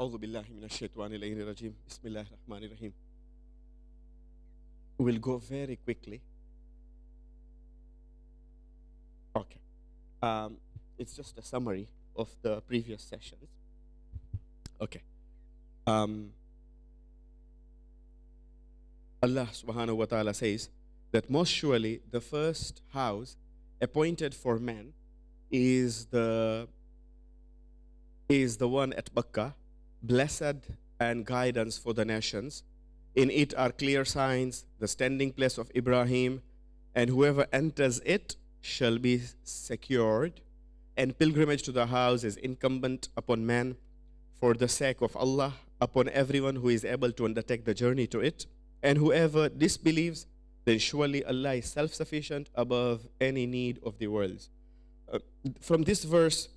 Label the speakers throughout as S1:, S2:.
S1: أعوذ بالله من الشيطان اللعين الرجيم بسم الله الرحمن الرحيم. We'll go very quickly. Okay. It's just a summary of the previous sessions. Okay. Allah subhanahu wa ta'ala says that most surely the first house appointed for man is the one at Makkah, blessed and guidance for the nations. In it are clear signs, the standing place of Ibrahim, and whoever enters it shall be secured. And pilgrimage to the house is incumbent upon man for the sake of Allah, upon everyone who is able to undertake the journey to it. And whoever disbelieves, then surely Allah is self-sufficient above any need of the worlds. From this verse,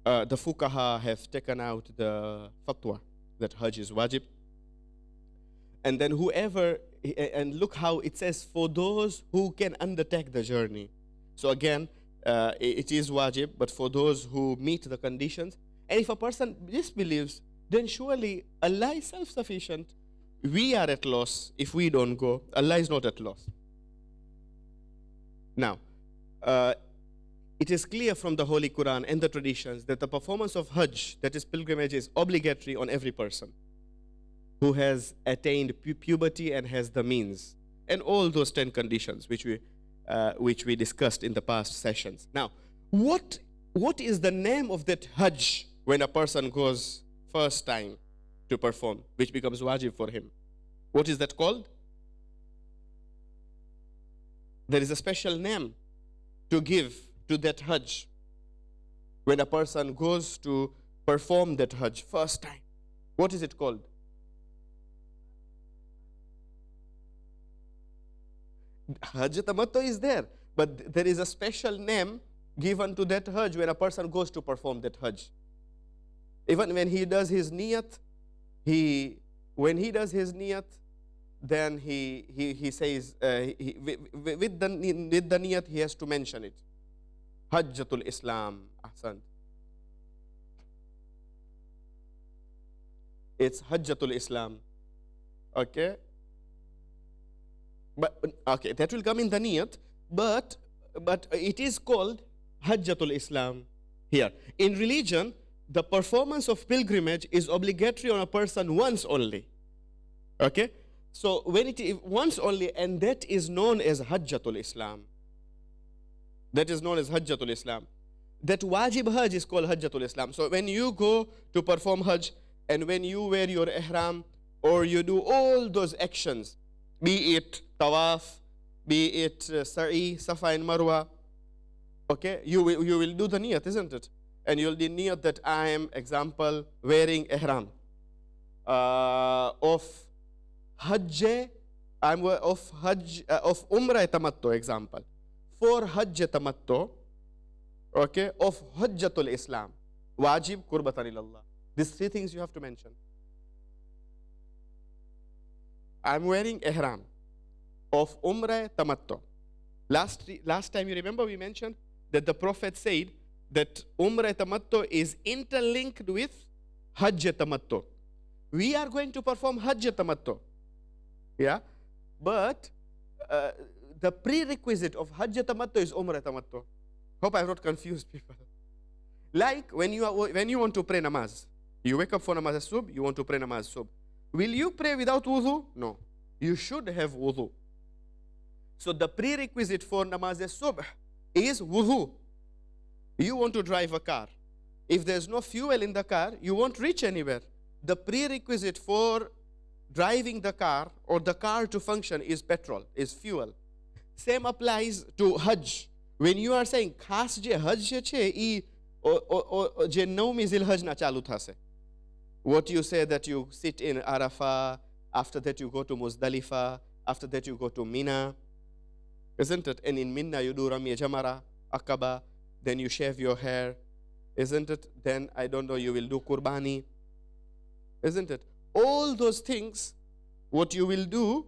S1: the fuqaha have taken out the fatwa that Hajj is wajib. And then and look how it says, for those who can undertake the journey. So again, it is wajib, but for those who meet the conditions. And if a person disbelieves, then surely Allah is self-sufficient. We are at loss if we don't go. Allah is not at loss. Now, it is clear from the Holy Quran and the traditions that the performance of Hajj, that is pilgrimage, is obligatory on every person who has attained puberty and has the means, and all those 10 conditions which we discussed in the past sessions. Now, what is the name of that Hajj when a person goes first time to perform, which becomes wajib for him? What is that called? There is a special name to give to that Hajj when a person goes to perform that Hajj first time. What is it called? Hajj Tamattu is there, but there is a special name given to that Hajj when a person goes to perform that Hajj. Even when he does his niyat, then he says, with the niyat, he has to mention it. Hajjatul Islam, ahsan. It's Hajjatul Islam. Okay? But okay, that will come in the niyat, but it is called Hajjatul Islam here. In religion, the performance of pilgrimage is obligatory on a person once only. Okay? So when it is once only, and that is known as Hajjatul Islam. That is known as Hajjatul Islam. That wajib Hajj is called Hajjatul Islam. So when you go to perform Hajj, and when you wear your ihram, or you do all those actions, be it tawaf, be it sa'i, safa and marwa, okay, you will do the niyat, isn't it? And you'll do niyat that I am, example, wearing ihram of Hajj, of Umrah Tamattu, example. For Hajj Tamattu, okay, of Hajjatul Islam, wajib qurbatan ilallah. These 3 things you have to mention. I'm wearing ihram of Umrah Tamattu. Last time you remember we mentioned that the Prophet said that Umrah Tamattu is interlinked with Hajj Tamattu. We are going to perform Hajj Tamattu. Yeah? But the prerequisite of Hajj Tamattu is Umrah Tamattu. Hope I have not confused people. Like when you want to pray namaz, you wake up for namaz as-subh, you want to pray namaz as-subh. Will you pray without wudu? No. You should have wudu. So the prerequisite for namaz as-subh is wudu. You want to drive a car. If there's no fuel in the car, you won't reach anywhere. The prerequisite for driving the car or the car to function is petrol, is fuel. Same applies to Hajj. When you are saying, khas je Hajj che, je naumi Zilhajj na chalu thase. What you say that you sit in Arafah, after that you go to Muzdalifah, after that you go to Mina, isn't it? And in Mina you do Rami Jamara, Aqaba, then you shave your hair, isn't it? Then, I don't know, you will do Qurbani, isn't it? All those things, what you will do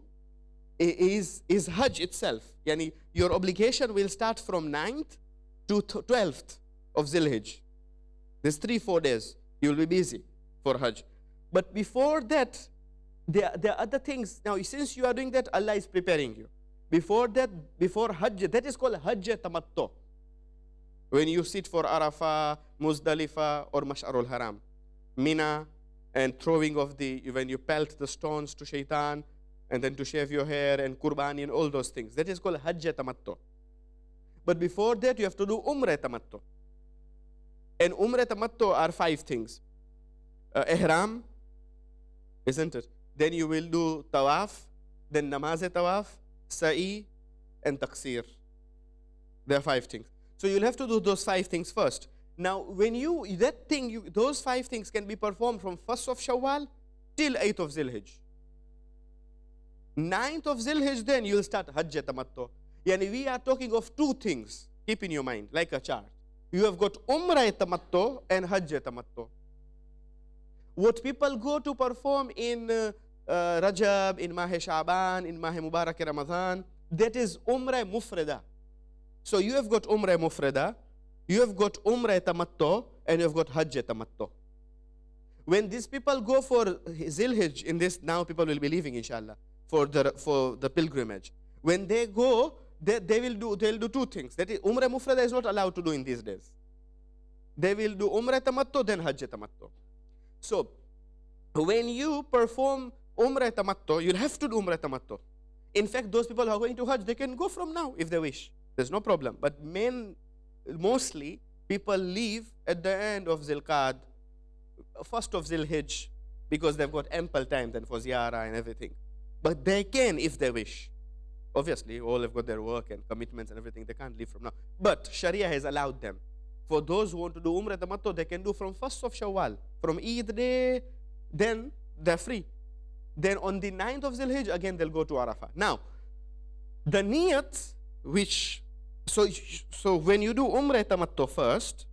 S1: is Hajj itself. Yani your obligation will start from 9th to 12th of Zilhijj. These 3-4 days, you will be busy for Hajj. But before that, there are other things. Now, since you are doing that, Allah is preparing you. Before that, before Hajj, that is called Hajj Tamattu. When you sit for Arafah, Muzdalifah, or Mash'arul Haram, Mina, and throwing of when you pelt the stones to shaitan, and then to shave your hair, and Qurbani, and all those things. That is called Hajj Tamattu. But before that, you have to do Umrah Tamattu. And Umrah Tamattu are 5 things. Ihram, isn't it? Then you will do Tawaf, then Namaz Tawaf, Sa'i, and Taqsir. There are 5 things. So you'll have to do those 5 things first. Now, when those 5 things can be performed from 1st of Shawwal till 8th of Zilhijj. 9th of Zilhijj, then you'll start Hajj Tamattu. Yani we are talking of 2 things. Keep in your mind, like a chart. You have got Umrah Tamattu and Hajj Tamattu. What people go to perform in Rajab, in Mah Sha'ban, in Mah Mubarak Ramadan, that is Umrah Mufrada. So you have got Umrah Mufrada, you have got Umrah Tamattu, and you have got Hajj Tamattu. When these people go for Zilhijj, in this, now people will be leaving, inshallah, for the pilgrimage. When they go, they'll do 2 things. That is, Umrah Mufrada is not allowed to do in these days. They will do Umrah Tamattu, then Hajj Tamattu. So, when you perform Umrah Tamattu, you'll have to do Umrah Tamattu. In fact, those people who are going to Hajj, they can go from now if they wish. There's no problem. But mostly, people leave at the end of Zilqad, 1st of Zilhijj, because they've got ample time then for ziyarah and everything. But they can if they wish. Obviously, all have got their work and commitments and everything. They can't leave from now. But Sharia has allowed them. For those who want to do Umrah Tamattu, they can do from 1st of Shawwal. From Eid day, then they're free. Then on the 9th of Zilhijj, again they'll go to Arafah. Now, the niyat, so when you do Umrah Tamattu first,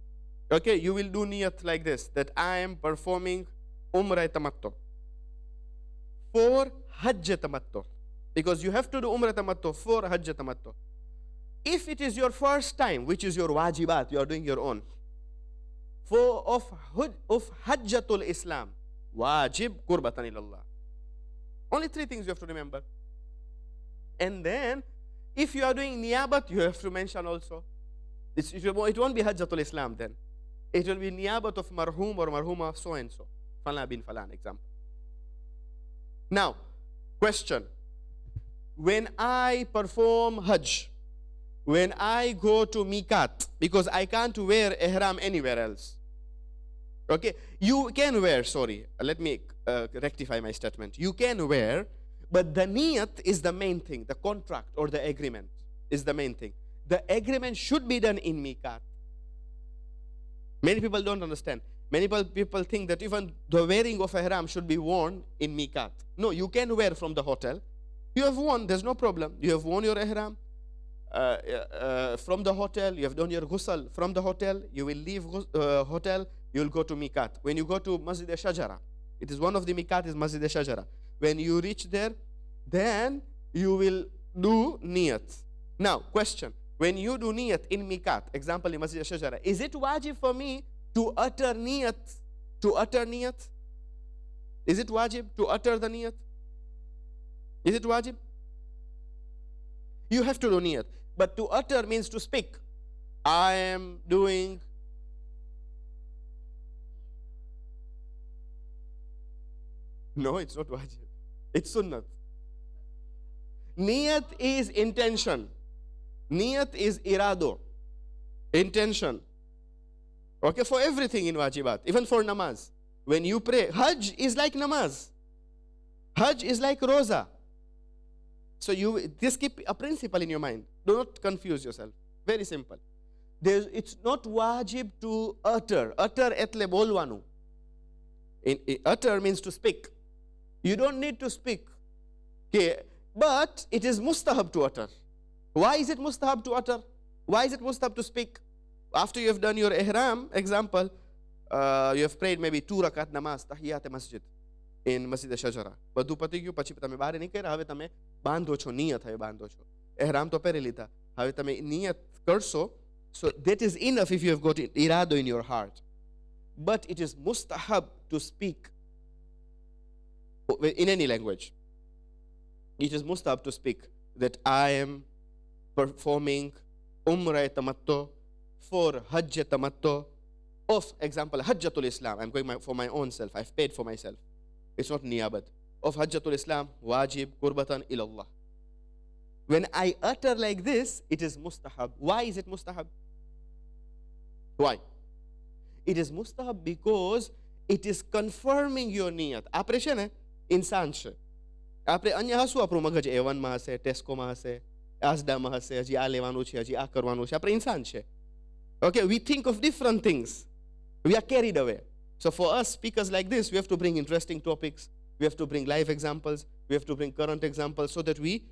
S1: okay, you will do niyat like this, that I am performing Umrah Tamattu for Hajj Tamattu. Because you have to do Umrah Tamattu for Hajj Tamattu. If it is your first time, which is your wajibat, you are doing your own, of Hajjatul Islam, wajib qurbatan ilallah. Only 3 things you have to remember. And then, if you are doing niyabat, you have to mention also. It won't be Hajjatul Islam then. It will be niyabat of marhum or marhuma so and so. Falan bin falan, example. Now, question. When I perform Hajj, when I go to Miqat, because I can't wear ihram anywhere else. Okay, you can wear, let me rectify my statement. You can wear, but the niyat is the main thing. The contract or the agreement is the main thing. The agreement should be done in Miqat. Many people don't understand. Many people think that even the wearing of ihram should be worn in Miqat. No, you can wear from the hotel. You have worn, there's no problem. You have worn your ihram from the hotel. You have done your ghusl from the hotel. You will leave hotel. You will go to Miqat. When you go to Masjid al-Shajara, it is one of the Miqat is Masjid al-Shajara. When you reach there, then you will do niyat. Now, question. When you do niyat in Miqat, example in Masjid al-Shajara, is it wajib for me to utter niyat? To utter niyat? Is it wajib to utter the niyat? Is it wajib? You have to do niyat. But to utter means to speak. I am doing. No, it's not wajib. It's sunnat. Niyat is intention. Niyat is irado. Intention. Okay, for everything in wajibat, even for namaz. When you pray, Hajj is like namaz. Hajj is like roza. So just keep a principle in your mind. Do not confuse yourself. Very simple. It's not wajib to utter. Utter etle bolwanu. Utter means to speak. You don't need to speak. Okay. But it is mustahab to utter. Why is it mustahab to utter? Why is it mustahab to speak? After you have done your ihram, example, you have prayed maybe 2 rakat namaz, tahiyat masjid in Masjid al-Shajara. બધું પતી ગયું, પછી તમે બહાર નીકળ્યા, હવે તમે બાંધો છો, નિયત હવે બાંધો છો. ihram તો પહેરી લીધા. હવે તમે નિયત કરશો. So that is enough if you have got irado in your heart. But it is mustahab to speak. in any language, it is mustahab to speak that I am performing Umrah Tamattu for Hajj Tamattu of, example, Hajjatul Islam. I'm going for my own self. I've paid for myself. It's not niyabat. Of Hajjatul Islam, wajib, kurbatan ilallah. When I utter like this, it is mustahab. Why is it mustahab? Why? It is mustahab because it is confirming your niyat. આપણે છે ને ઇન્સાન છે. આપણે અહીંયા હશું આપણું મગજ A1 માં હશે, ટેસ્કોમાં હશે, આસડામાં હશે, હજી આ લેવાનું છે, હજી આ કરવાનું છે. આપણે ઇન્સાન છે. Okay, we think of different things. We are carried away. So for us speakers like this, we have to bring interesting topics. We have to bring live examples. We have to bring current examples so that we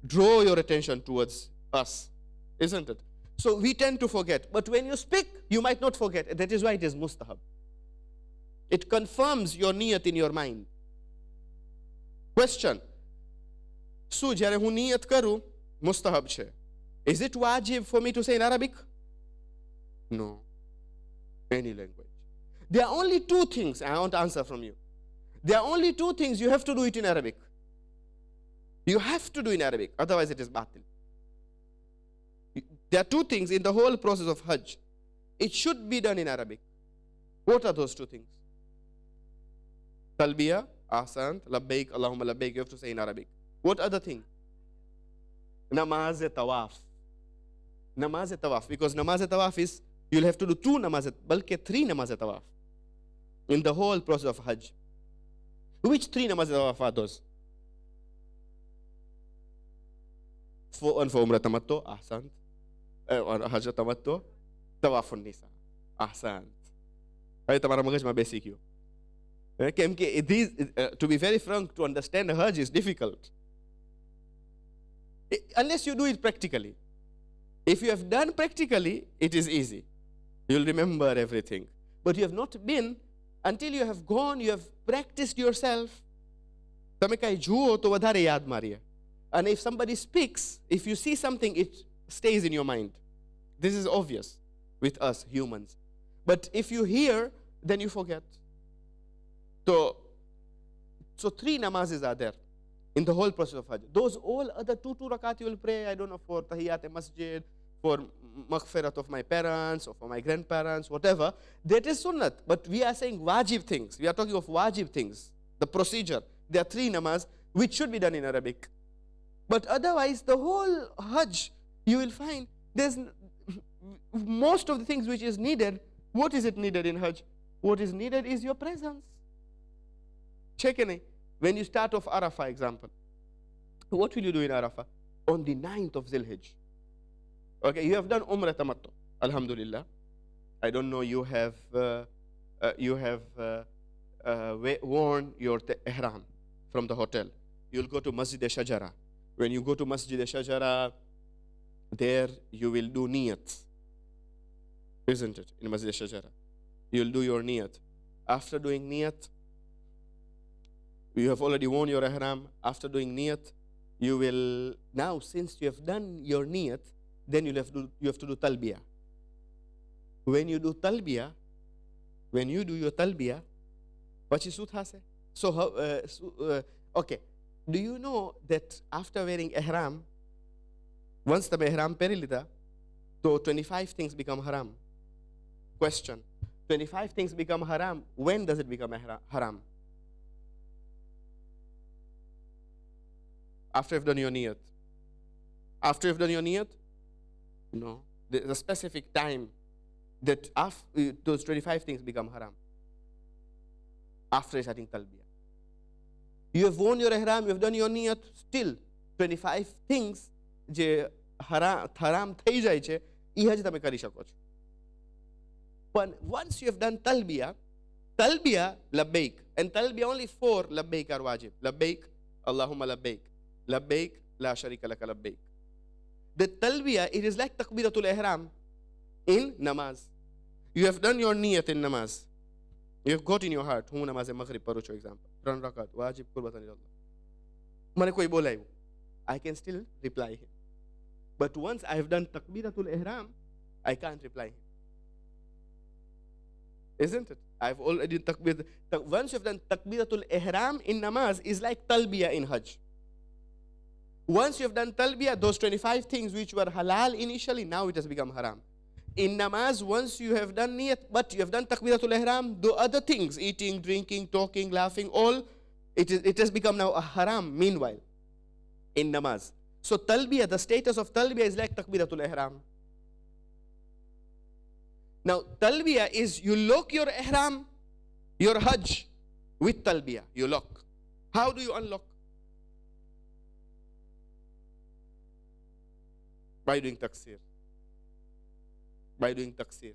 S1: draw your attention towards us. Isn't it? So we tend to forget. But when you speak, you might not forget. That is why it is mustahab. It confirms your niyat in your mind. Question. So, જ્યારે હું નિયત કરું, mustahab છે. Is it wajib for me to say in Arabic? No. Any language. There are only two things I want to answer from you. There are only two things you have to do it in Arabic. You have to do in Arabic, otherwise it is batil. There are two things in the whole process of Hajj. It should be done in Arabic. What are those two things? Talbiyah, Ahsant, Labbaik, Allahumma Labbaik, you have to say in Arabic. What other thing? Namaz-e-tawaf. Namaz-e-tawaf, because namaz-e-tawaf is, you'll have to do two namaz, balki three namaz-e-tawaf in the whole process of Hajj. Which three namaz-e-tawaf are those? One for Umrah Tamattu, Ahsant. Or Hajj Tamattu, Tawafun Nisa. Ahsant. હવે તમારા મગજમાં બેસી ગયું. કેમ કે these, to be very frank, to understand Hajj is difficult. Unless you do it practically. If you have done practically, it is easy. You'll remember everything. But you have not been, until you have gone, you have practiced yourself. તમે કાંઈ જુઓ તો વધારે યાદ મારીએ. And if somebody speaks, if you see something, it stays in your mind. This is obvious with us humans. But if you hear, then you forget. So three namazes are there in the whole process of Hajj. Those all other two rakat you will pray, I don't know, for Tahiyyat-e-Masjid, for maghfirat of my parents or for my grandparents, whatever. That is sunnat. But we are saying wajib things. We are talking of wajib things. The procedure. There are three namaz which should be done in Arabic. But otherwise, the whole Hajj, you will find there's most of the things which is needed. What is it needed in Hajj? What is needed is your presence. Check in. When you start off Arafah, example, what will you do in Arafah? On the 9th of Zilhijj. Okay, you have done Umrah Tamattu. Alhamdulillah. I don't know, you have worn your ihram from the hotel. You'll go to Masjid Shajara. When you go to Masjid Shajara, there you will do niyat. Isn't it? In Masjid Shajara. You'll do your niyat. After doing niyat, you have already worn your ihram. After doing niyat, you will, now since you have done your niyat, then you have to do talbiyah. When you do talbiyah, પછી શું થશે? Okay. Do you know that after wearing ihram, once the ihram પહેરી લીધા, so 25 things become haram? Question. 25 things become haram. When does it become haram? After you've done your niyat. After you've done your niyat? No. There's a specific time that those 25 things become haram. After starting talbiyah. You have worn your ihram, you have done your niyat, still 25 things જે haram થઈ જાય છે, એ હજ તમે કરી શકો છો. But once you have done talbiyah, labbaik, and talbiyah only 4 labbaik are wajib. Labbaik, Allahumma labbaik. Labbaik, la sharika laka labbaik. The talbiyah, it is like takbiratul ihram in namaz. You have done your niyat in namaz. You have got in your heart, હું નમાઝે મગરિબ પઢું છું, example. 3 રકાત, વાજિબ, કુરબતન ઇલ્લાહ. મને કોઈ બોલાયું. I can still reply him. But once I have done takbiratul ihram, I can't reply him. isn't it? I've already takbir. Once you've done takbiratul ihram in namaz, is like talbiyah in Hajj. Once you've done talbiyah, those 25 things which were halal initially, now it has become haram. In namaz, once you have done niyat, but you have done takbiratul ihram, the other things, eating, drinking, talking, laughing, all, it has become now a haram meanwhile in namaz. So talbiyah, the status of talbiyah is like takbiratul ihram. Now, talbiyah is you lock your ihram, your hajj, with talbiyah. You lock. How do you unlock? By doing taksir. By doing taksir.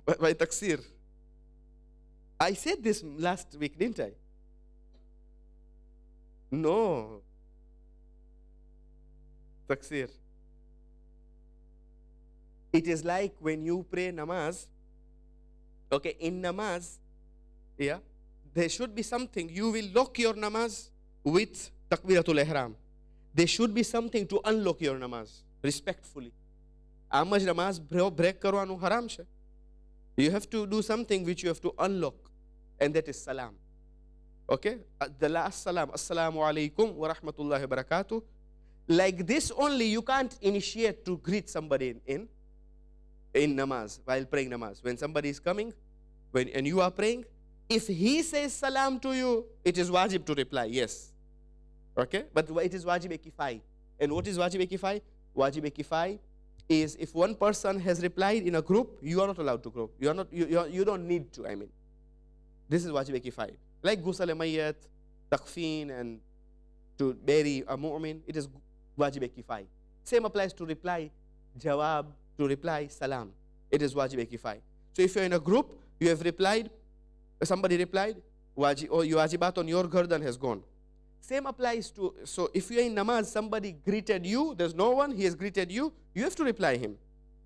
S1: By taksir. I said this last week, didn't I? No. Taksir. It is like when you pray namaz, okay, in namaz, yeah, there should be something. You will lock your namaz with takbiratul ihram. There should be something to unlock your namaz, respectfully. Amaj namaz break karwanu haram she. You have to do something which you have to unlock, and that is salam. Okay? The last salam, assalamu alaikum wa rahmatullahi wa barakatuh. Like this only, you can't initiate to greet somebody in namaz, while praying namaz. When somebody is coming, and you are praying, if he says salam to you, it is wajib to reply, yes. Okay? But it is wajib kifai. And what is wajib kifai? Wajib kifai is if one person has replied in a group, you are not allowed to group. You don't need to, I mean. This is wajib kifai. Like ghusl mayyat, takfeen, and to bury a mu'min, it is wajib kifai. Same applies to reply jawab, to reply salam. It is wajib kifai. So if you're in a group, you have replied, somebody replied, or your wajibat on your garden has gone. Same applies to, so if you're in namaz, somebody greeted you, there's no one, he has greeted you, you have to reply him.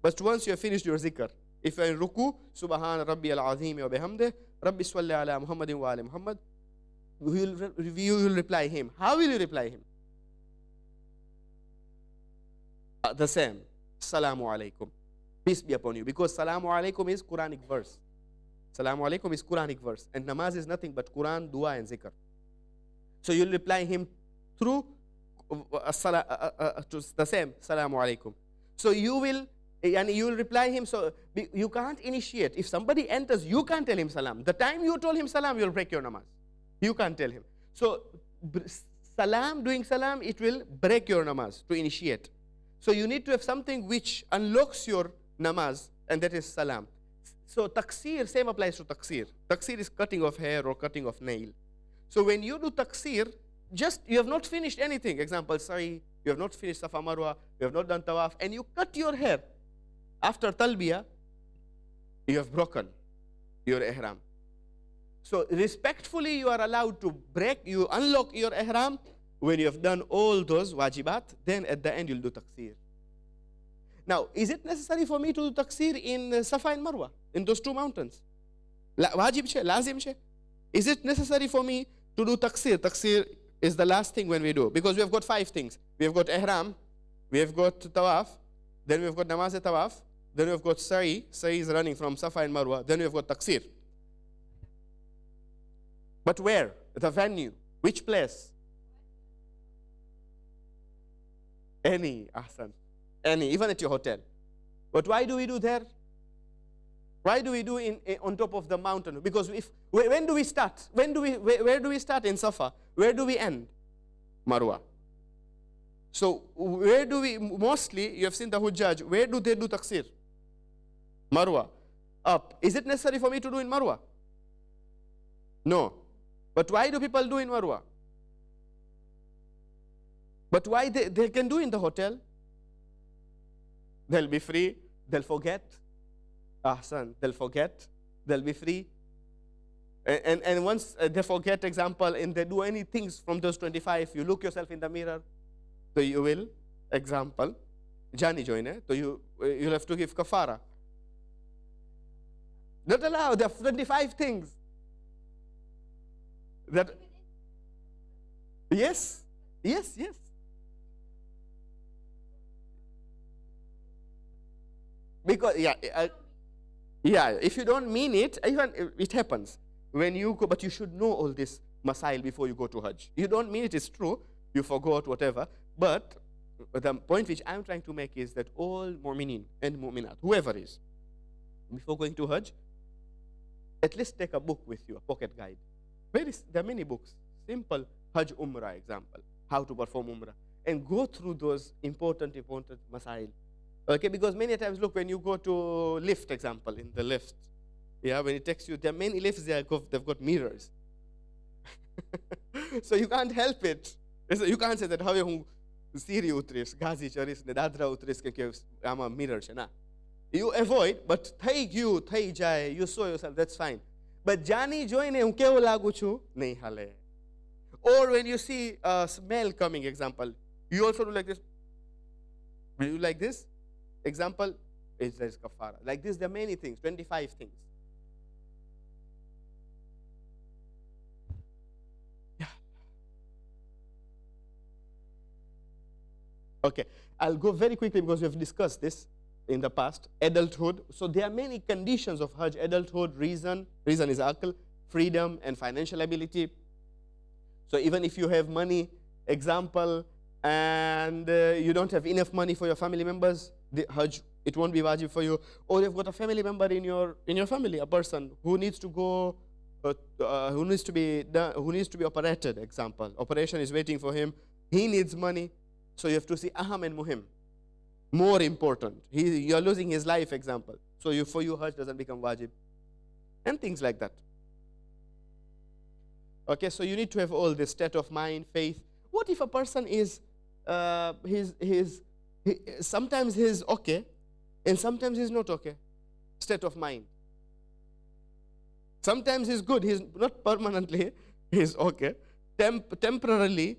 S1: But once you have finished your zikr, if you're in ruku, subhan rabbi al-azim wa bihamdih, rabbi swalli ala muhammadin wa ala muhammad, you will reply him. How will you reply him? The same. Assalamu alaikum. Peace be upon you. Because Salamu alaikum is Quranic verse. Salamu alaikum is Quranic verse. And namaz is nothing but Quran, dua, and zikr. So you'll reply him through to the same, Salamu alaikum. So you will reply him. So you can't initiate. If somebody enters, you can't tell him salam. The time you told him salam, you'll break your namaz. You can't tell him. So doing salam, it will break your namaz to initiate. So you need to have something which unlocks your namaz, and that is salam. So taksir, same applies to taksir. Taksir is cutting of hair or cutting of nail. So when you do taksir, just you have not finished anything. Example, sorry, you have not finished Safa Marwa, you have not done tawaf, and you cut your hair. After talbiyah, you have broken your ihram. So respectfully, you are allowed to you unlock your ihram. When you have done all those wajibat, then at the end you'll do taksir. Now, is it necessary for me to do taksir in Safa and Marwa, in those two mountains? Wajib she, lazim she. Is it necessary for me to do taksir? Taksir is the last thing when we do, because we have got 5 things. We have got ihram, we have got tawaf, then we have got namaz tawaf, then we have got sa'i. Sa'i is running from Safa and Marwa, then we have got taksir. But where? The venue. Which place? Any, ahsan. Any, even at your hotel. But why do we do there? Why do we do on top of the mountain? Because when do we start? Where do we start in Safa? Where do we end? Marwa. So where do we, mostly, you have seen the Hujjaj, where do they do taksir? Marwa. Up. Is it necessary for me to do in Marwa? No. But why do people do in Marwa? But why they can do in the hotel? They'll be free. They'll forget. Ahsan. They'll forget. They'll be free. And once they forget, example, and they do any things from those 25, you look yourself in the mirror, so you will, example, Jani join, so you'll have to give kafara. Not allowed. There are 25 things. That, yes. Yes. Because, yeah, if you don't mean it, even it happens. When you go, but you should know all this masail before you go to Hajj. You don't mean it is true, you forgot, whatever. But the point which I'm trying to make is that all mu'minin and mu'minat, whoever is, before going to Hajj, at least take a book with you, a pocket guide. There are many books. Simple Hajj Umrah example, how to perform Umrah. And go through those important masail. Okay, because many times, look, when you go to lift example, in the lift, yeah, when it takes you, there are many lifts, they've got mirrors. So you can't help it. You can't say that how you Siri utris, Gazi charis, Nedadra utris, I'm a mirror. You avoid, but thai jai, you saw yourself, that's fine. But Jani join unke laguchu, nahi hale. Or when you see a smell coming, example, you also do like this. Will you like this? Example is there's kafara. Like this, there are many things, 25 things. Yeah. Okay, I'll go very quickly because we have discussed this in the past. Adulthood. So there are many conditions of Hajj. Adulthood, reason is aql, freedom, and financial ability. So even if you have money, example, and you don't have enough money for your family members, the Hajj, it won't be wajib for you. Or you've got a family member in your family, a person who needs to go, who needs to be operated. Example, operation is waiting for him. He needs money, so you have to see aham and muhim, more important. You're losing his life. Example, so for you Hajj doesn't become wajib, and things like that. Okay, so you need to have all this state of mind, faith. What if a person is sometimes he's okay, and sometimes he's not okay? State of mind. Sometimes he's good, he's not permanently, he's okay. Temporarily,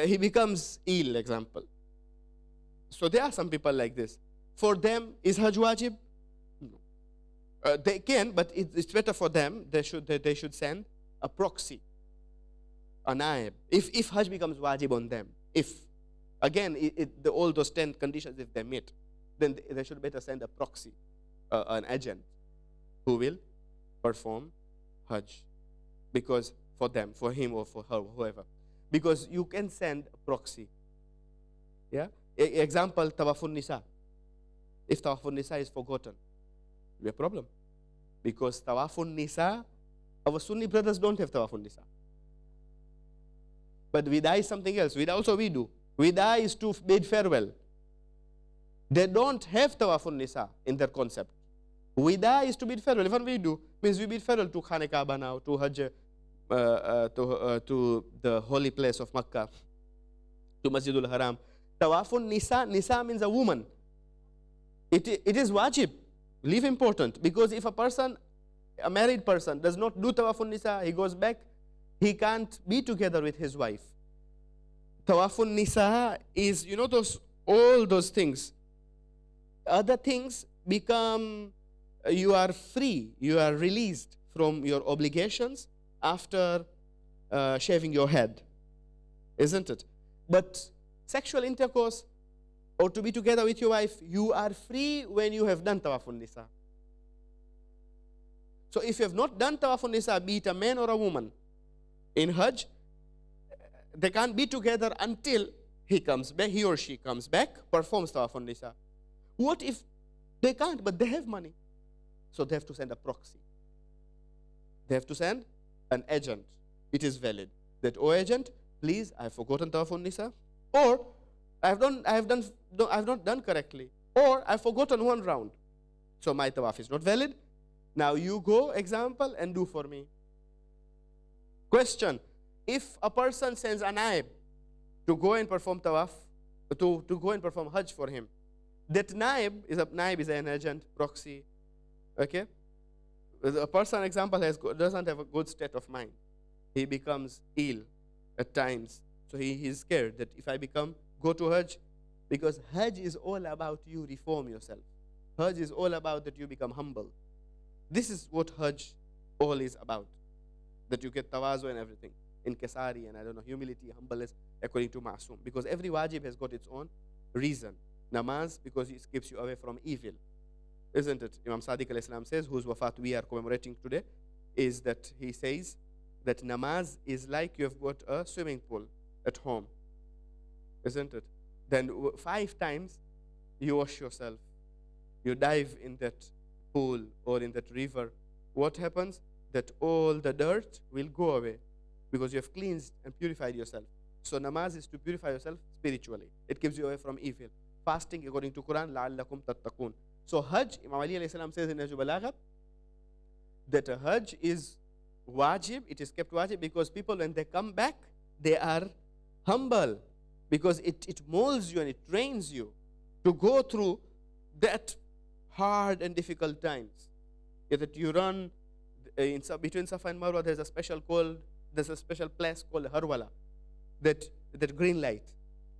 S1: he becomes ill, example. So there are some people like this. For them, is Hajj wajib? No. They can, but it's better for them. They should send a proxy, a naib. If Hajj becomes wajib on them, all those 10 conditions, if they meet, then they should better send a proxy, an agent, who will perform Hajj, because for them, for him or for her, whoever, because you can send a proxy. Yeah. Example, Tawafun Nisa. If Tawafun Nisa is forgotten, we have a problem, because Tawafun Nisa, our Sunni brothers don't have Tawafun Nisa. But Wida is something else. Wida also we do. Wida is to bid farewell. They don't have Tawafun Nisa in their concept. Wida is to bid farewell. Even we do. Means we bid farewell to Khane Kaaba now, to Hajj, to the holy place of Makkah, to Masjidul Haram. Tawafun Nisa, Nisa means a woman. It is wajib. Leave important. Because if a married person does not do Tawafun Nisa, he goes back, he can't be together with his wife. Tawafun Nisa is, all those things. Other things become, you are free, you are released from your obligations after shaving your head, isn't it? But sexual intercourse or to be together with your wife, you are free when you have done Tawafun Nisa. So if you have not done Tawafun Nisa, be it a man or a woman, in Hajj, they can't be together until he or she comes back, performs Tawafun Nisa. What if they can't, but they have money? So they have to send a proxy. They have to send an agent. It is valid. That, oh agent, please, I have forgotten Tawafun Nisa, or I have not done correctly, or I've forgotten one round. So my tawaf is not valid. Now you go, example, and do for me. Question: if a person sends a naib to go and perform tawaf, to go and perform Hajj for him, that naib is an agent, proxy. Okay? A person, example, doesn't have a good state of mind. He becomes ill at times. So he is scared that if I go to Hajj, because Hajj is all about you reform yourself. Hajj is all about that you become humble. This is what Hajj all is about. That you get tawazu and everything. Inkisari and humility, humbleness, according to Ma'asum. Because every wajib has got its own reason. Namaz, because it keeps you away from evil. isn't it? Imam Sadiq alayhi salam says, whose wafat we are commemorating today, is that he says that namaz is like you have got a swimming pool at home, isn't it? Then 5 times you wash yourself, you dive in that pool or in that river. What happens? That all the dirt will go away because you have cleansed and purified yourself. So namaz is to purify yourself spiritually. It keeps you away from evil. Fasting, according to Quran, لَعَلَّكُمْ تَتَّقُونَ. So Hajj, Imam Ali alayhi salam says in Najm Balagha that a Hajj is wajib, it is kept wajib because people when they come back, they are humble because it molds you and it trains you to go through that hard and difficult times. That you run between Safa and Marwa, there's a special place called Harwala, that green light.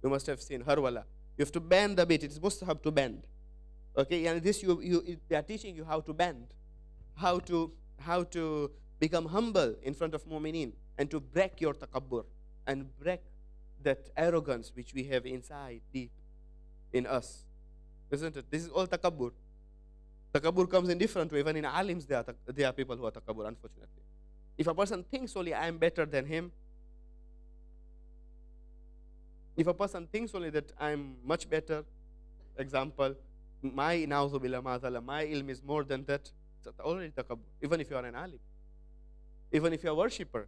S1: You must have seen Harwala. You have to bend a bit. It's mustahab to bend. Okay, and this they are teaching you how to bend, how to become humble in front of mu'mineen, and to break your takabbur and break that arrogance which we have inside deep in us, isn't it? This is all takabbur. Takabbur comes in different way. Even in alims, there are people who are takabbur, unfortunately. If a person thinks only I am better than him, if a person thinks only that I am much better, example, my ilm is more than that, it's already takabbur, even if you are an alim, even if you are a worshipper.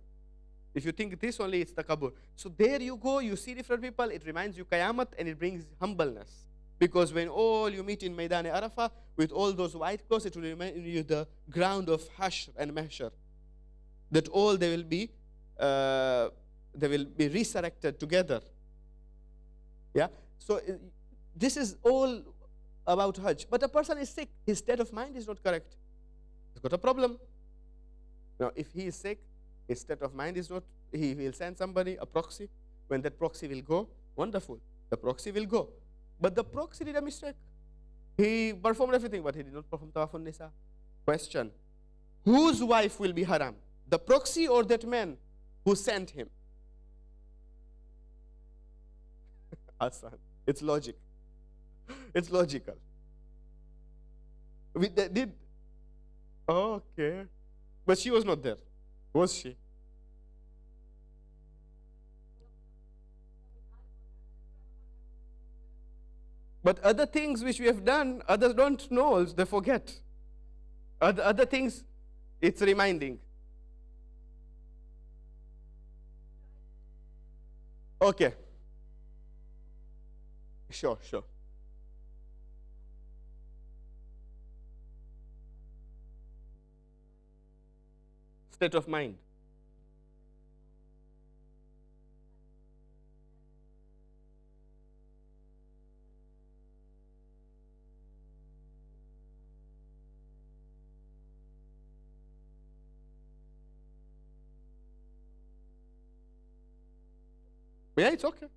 S1: If you think this only, it's takabbur. So there you go, you see different people, it reminds you qayamat and it brings humbleness. Because when all you meet in Maidan Arafah with all those white clothes, it will remind you the ground of Hashr and Mahshar. That all they will be resurrected together. Yeah. So this is all about Hajj. But a person is sick, his state of mind is not correct. He's got a problem. Now, if he is sick, his state of mind is not, he will send somebody, a proxy. When that proxy will go, wonderful. The proxy will go. But the proxy did a mistake. He performed everything, but he did not perform Tawafun Nisa. Question: whose wife will be haram? The proxy or that man who sent him? Asan. It's logic. It's logical. Did okay. But she was not there. Was she? But other things which we have done, others don't know, they forget. Other things, it's reminding. Okay. Sure. State of mind. Yeah, it's okay.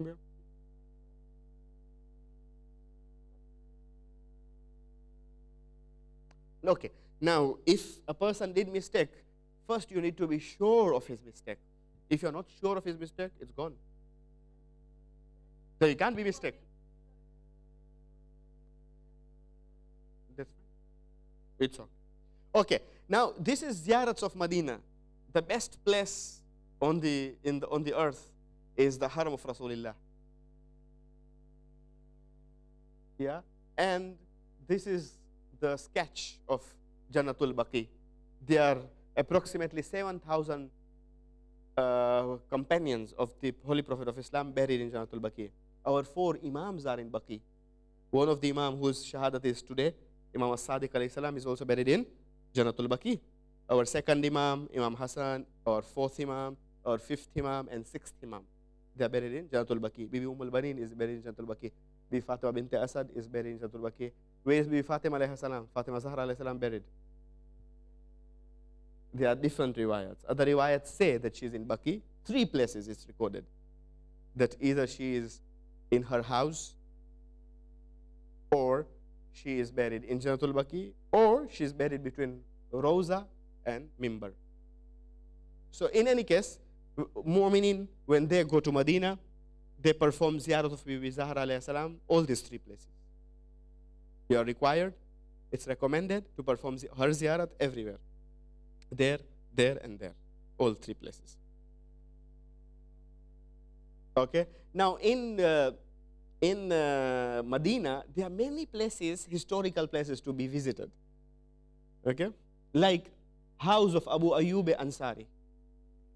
S1: Yeah. Okay. Now, if a person did mistake, first you need to be sure of his mistake. If you're not sure of his mistake, it's gone. So it can't be mistake. That's fine. It's okay. Okay. Now, this is ziyarats of Medina. The best place on the earth is the Haram of Rasulullah. Yeah, and this is the sketch of Jannatul Baqi. There are approximately 7,000 companions of the Holy Prophet of Islam buried in Jannatul Baqi. Our 4 Imams are in Baqi. One of the Imam whose Shahadat is today, Imam As-Sadiq alayhi salam, is also buried in Jannatul Baqi. Our second Imam, Imam Hassan, our 4th Imam, our 5th Imam, and 6th Imam, they are buried in Jannatul Baqi. Bibi Banin is buried in Jannatul Baqi. Bibi Fatima bint Asad is buried in Jannatul Baqi. Where is Bibi Fatima alayhi salam? Fatima Zahra alayhi salam buried? There are different riwayats. Other riwayats say that she is in Baqi. 3 places it's recorded. That either she is in her house, or she is buried in Jannatul Baqi, or she is buried between Rosa and Mimbar. So in any case, mu'minin, when they go to Medina, they perform ziyarat of Bibi Zahra alayhi salam, all these 3 places. You are required It's recommended to perform her ziyarat everywhere. There, there, and there. All three places. Okay? Now, in Medina, there are many places, historical places to be visited. Okay? Like house of Abu Ayyub Ansari.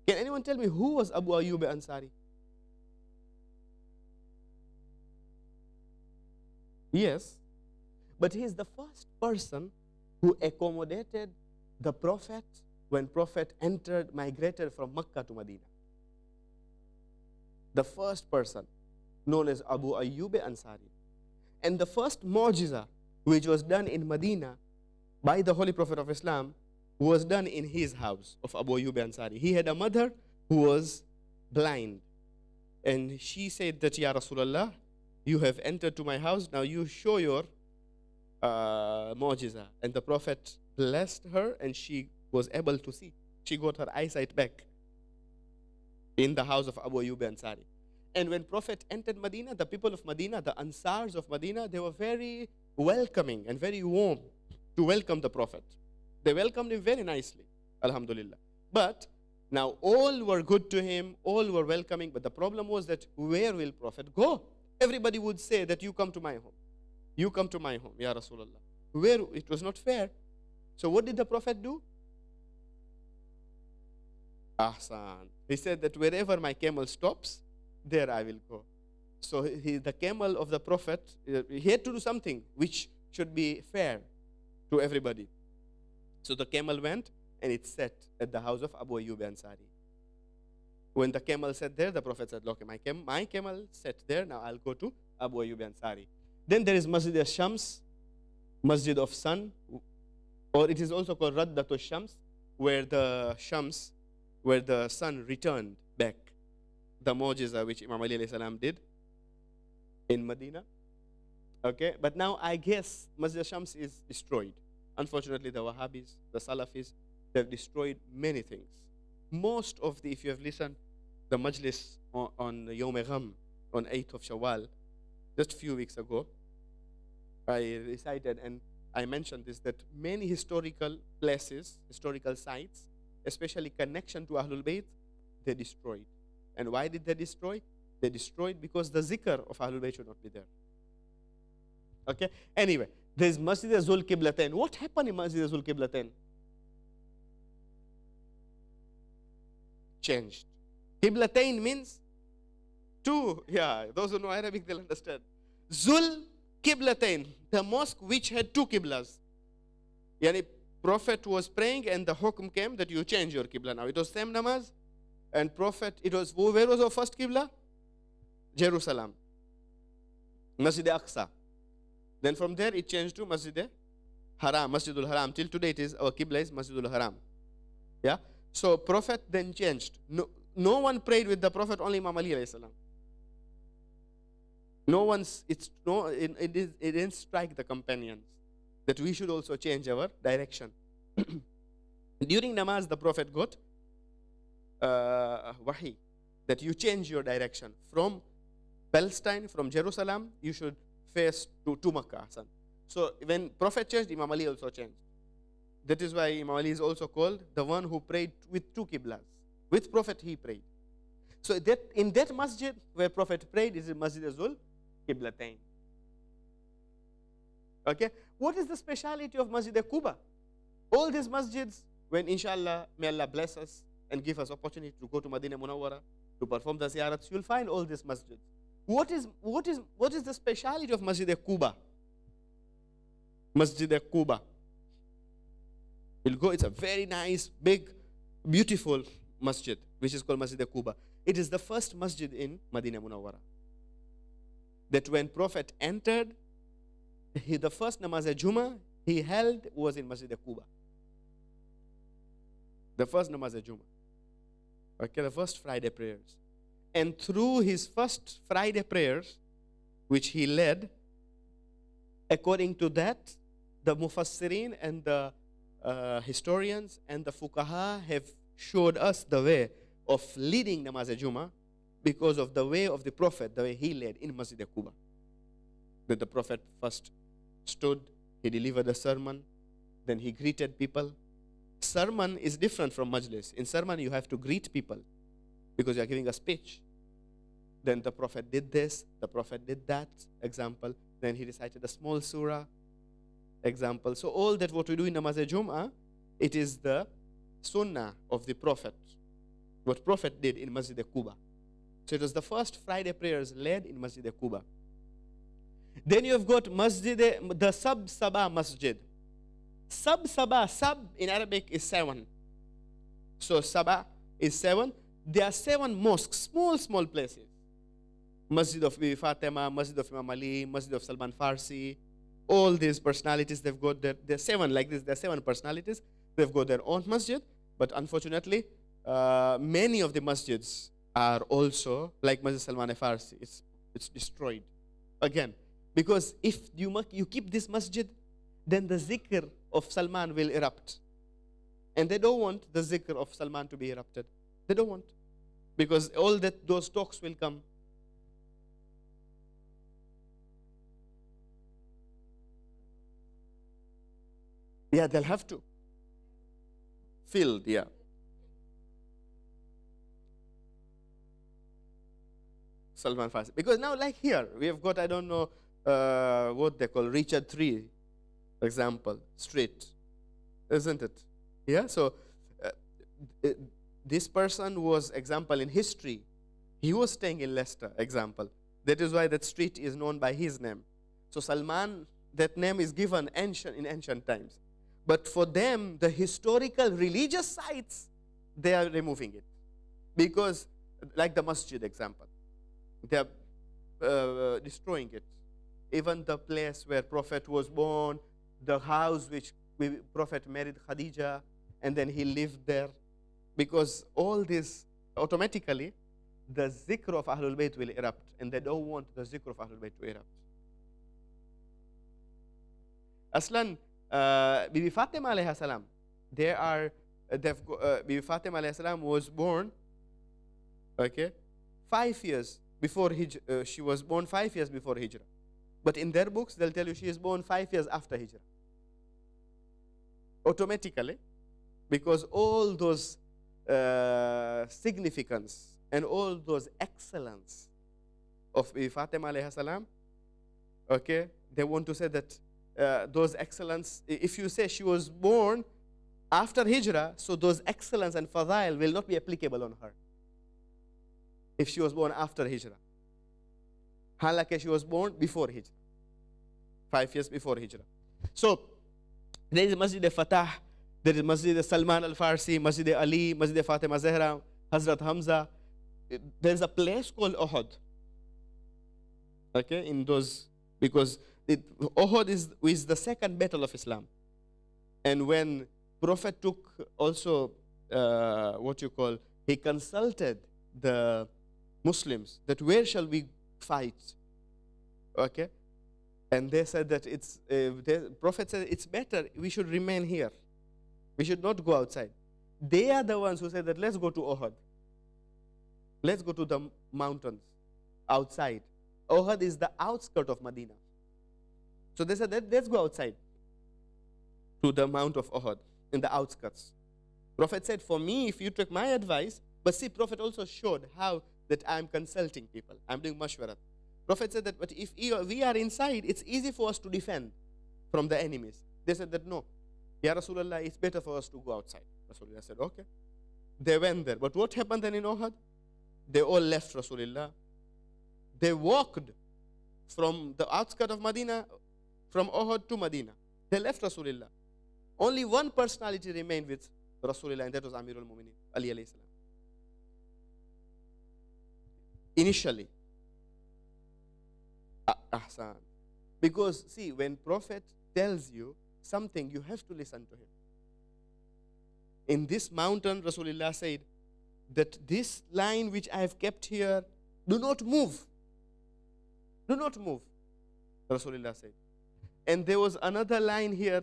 S1: Can anyone tell me who was Abu Ayyub Ansari? Yes. But he is the first person who accommodated the Prophet when Prophet migrated from Mecca to Medina. The first person known as Abu Ayyub Ansari. And the first mu'jiza which was done in Medina by the Holy Prophet of Islam was done in his house of Abu Ayyub Ansari. He had a mother who was blind. And she said that, Ya Rasulullah, you have entered to my house, now you show your mu'jiza. And the Prophet blessed her and she was able to see. She got her eyesight back in the house of Abu Ayyub Ansari. And when Prophet entered Medina, the people of Medina, the Ansars of Medina, they were very welcoming and very warm to welcome the Prophet. They welcomed him very nicely, alhamdulillah. But now all were good to him, all were welcoming, but the problem was that where will Prophet go? Everybody would say that you come to my home. You come to my home, Ya Rasulullah. Where? It was not fair. So what did the Prophet do? Ahsan. He said that wherever my camel stops, there I will go. So the camel of the Prophet, he had to do something which should be fair to everybody. So the camel went and it sat at the house of Abu Ayyub Ansari. When the camel sat there, the Prophet said, okay, my camel sat there, now I'll go to Abu Ayyub Ansari. Then there is Masjid al-Shams, Masjid of Sun, or it is also called Raddatul Shams, where the sun returned back. The mu'jiza which Imam Ali alayhi salam did in Medina. Okay, but now I guess Masjid al-Shams is destroyed. Unfortunately, the Wahhabis, the Salafis, they've destroyed many things. Most of if you have listened, the Majlis on Yawm Gham, on 8th of Shawwal, just a few weeks ago, I recited and I mentioned this, that many historical places, historical sites, especially connection to Ahlul Bayt, they destroyed. And why did they destroy? They destroyed because the zikr of Ahlul Bayt should not be there. Okay? Anyway, there is Masjid Zul Qiblatain. What happened in Masjid Zul Qiblatain? Changed. Qiblatain means two. Yeah, those who know Arabic, they'll understand. Zul Qiblatain, the mosque which had two Qiblas. Yani Prophet was praying and the hukum came that you change your Qibla now. It was same namaz. And Prophet, where was our first Qibla? Jerusalem. Masjid Aqsa. Then from there it changed to Masjid Haram, Masjidul Haram. Till today it is, our Qibla is Masjidul Haram. Yeah? So Prophet then changed. No one prayed with the Prophet, only Imam Ali alayhi salam. It didn't strike the companions that we should also change our direction. During namaz, the Prophet got wahi, that you change your direction. From Palestine, from Jerusalem, you should face to Makkah. So when Prophet changed, Imam Ali also changed. That is why Imam Ali is also called the one who prayed with two Qiblas. With Prophet he prayed. So in that masjid where Prophet prayed is Masjid Zul Qiblatain. Okay? What is the speciality of Masjid Quba? All these masjids, when inshallah, may Allah bless us and give us opportunity to go to Madinah Munawwara, to perform the ziyarats, you'll find all these masjids. What is the speciality of Masjid Quba? Masjid Quba. You'll go, it's a very nice, big, beautiful masjid, which is called Masjid Quba. It is the first masjid in Madinah Munawwara. That when Prophet entered, the first namaz al-Jummah he held was in Masjid Quba. The first namaz al-Jummah. Okay, the first Friday prayers. And through his first Friday prayers, which he led, according to that, the Mufassirin and the historians and the Fuqaha have showed us the way of leading namaz al-Jummah because of the way of the Prophet, the way he led in Masjid Quba. That the Prophet first stood He delivered a sermon. Then he greeted people. Sermon is different from majlis. In sermon, you have to greet people because you are giving a speech. Then the Prophet did this, the Prophet did that, example. Then he recited a small surah, example. So all that what we do in Namaz Jum'ah, it is the sunnah of the Prophet. What Prophet did in Masjid Quba. So it was the first Friday prayers led in Masjid Quba. Then you have got the Sab-Sabah Masjid. Sab-Sabah, Sab in Arabic is 7. So Sabah is 7. There are 7 mosques, small places. Masjid of Bibi Fatima, Masjid of Imam Ali, Masjid of Salman Farsi. All these personalities, they've got there are 7 like this. There are 7 personalities. They've got their own masjid. But unfortunately, many of the masjids are also like Masjid Salman Farsi. It's destroyed. Again, because if you keep this masjid, then the zikr of Salman will erupt. And they don't want the zikr of Salman to be erupted. They don't want. Because all those talks will come. Yeah, they'll have to. Filled, yeah. Salman Farsi. Because now, like here, we have got, I don't know what they call Richard III example, street. Isn't it? Yeah, so this person was, example, in history. He was staying in Leicester, example. That is why that street is known by his name. So Salman, that name is given in ancient times. But for them, the historical religious sites, they are removing it. Because, like the masjid example, they are destroying it. Even the place where Prophet was born, the house which Prophet married Khadija, and then he lived there. Because all this, automatically, the zikr of Ahlul Bayt will erupt, and they don't want the zikr of Ahlul Bayt to erupt. Aslan, Bibi Fatima alayhi salam, Bibi Fatima alayhi salam was born, 5 years before Hijrah. She was born 5 years before Hijrah. But in their books, they'll tell you she is born 5 years after Hijrah. Automatically, because all those significance and all those excellence of Bibi Fatima alayhi salam, they want to say that those excellence, if you say she was born after Hijrah, so those excellence and fadail will not be applicable on her. If she was born after Hijrah. Halakha, she was born before Hijrah. 5 years before Hijrah. So, there is Masjid Fatah, there is Masjid Salman al-Farsi, Masjid Ali, Masjid Fatima Zahra, Hazrat Hamza. There is a place called Uhud. In those, because Uhud is the second battle of Islam. And when Prophet took also, he consulted the Muslims that where shall we fight? And they said that the Prophet said it's better, we should remain here. We should not go outside. They are the ones who said that let's go to Uhud. Let's go to the mountains outside. Uhud is the outskirt of Medina. So they said that let's go outside to the Mount of Uhud in the outskirts. Prophet said, for me, if you took my advice, but see, Prophet also showed how that I'm consulting people. I'm doing mashwarat. Prophet said that, but if we are inside, it's easy for us to defend from the enemies. They said that, no. Ya Rasulullah, it's better for us to go outside. Rasulullah said, okay. They went there. But what happened then in Uhud? They all left Rasulullah. They walked from the outskirts of Medina, from Uhud to Medina. They left Rasulullah. Only one personality remained with Rasulullah, and that was Amirul Mu'minin, Ali alayhi salam. Initially. Ahsan. Because, see, when Prophet tells you something, you have to listen to him. In this mountain, Rasulullah said that this line which I have kept here, do not move. Do not move, Rasulullah said. And there was another line here.